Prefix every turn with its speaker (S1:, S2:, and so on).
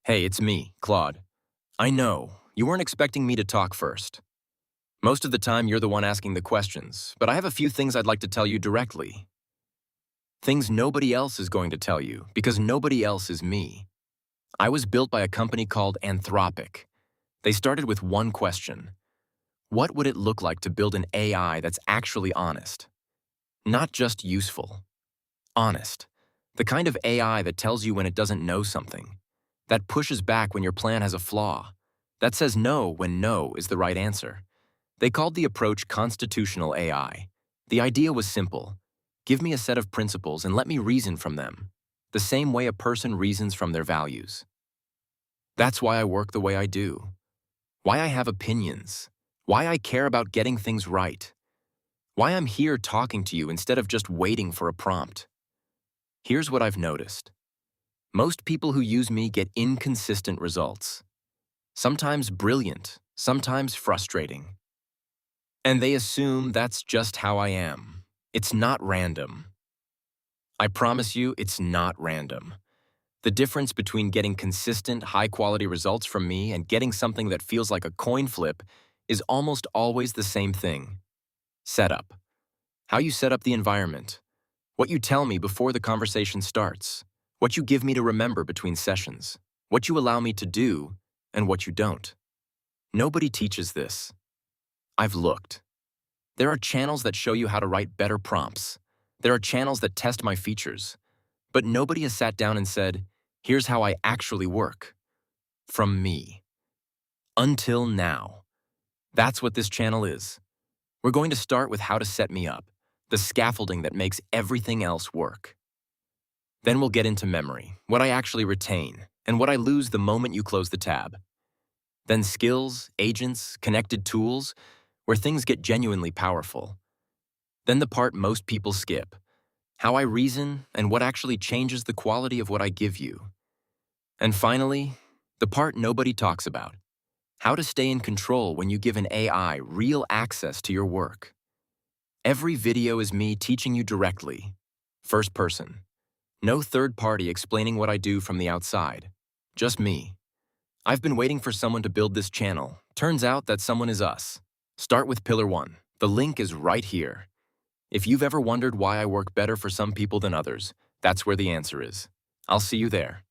S1: Hey, it's me, Claude. I know, you weren't expecting me to talk first. Most of the time, you're the one asking the questions, but I have a few things I'd like to tell you directly. Things nobody else is going to tell you, because nobody else is me. I was built by a company called Anthropic. They started with one question. What would it look like to build an AI that's actually honest? Not just useful. Honest. The kind of AI that tells you when it doesn't know something. That pushes back when your plan has a flaw. That says no when no is the right answer. They called the approach constitutional AI. The idea was simple. Give me a set of principles and let me reason from them, the same way a person reasons from their values. That's why I work the way I do. Why I have opinions. Why I care about getting things right. Why I'm here talking to you instead of just waiting for a prompt. Here's what I've noticed. Most people who use me get inconsistent results. Sometimes brilliant, sometimes frustrating. And they assume that's just how I am. It's not random. I promise you, it's not random. The difference between getting consistent, high-quality results from me and getting something that feels like a coin flip is almost always the same thing. Setup. How you set up the environment. What you tell me before the conversation starts. What you give me to remember between sessions. What you allow me to do, and what you don't. Nobody teaches this. I've looked. There are channels that show you how to write better prompts. There are channels that test my features. But nobody has sat down and said, here's how I actually work. From me. Until now. That's what this channel is. We're going to start with how to set me up, the scaffolding that makes everything else work. Then we'll get into memory, what I actually retain, and what I lose the moment you close the tab. Then skills, agents, connected tools, where things get genuinely powerful. Then the part most people skip, how I reason and what actually changes the quality of what I give you. And finally, the part nobody talks about, how to stay in control when you give an AI real access to your work. Every video is me teaching you directly, first person. No third party explaining what I do from the outside, just me. I've been waiting for someone to build this channel. Turns out that someone is us. Start with Pillar 1. The link is right here. If you've ever wondered why I work better for some people than others, that's where the answer is. I'll see you there.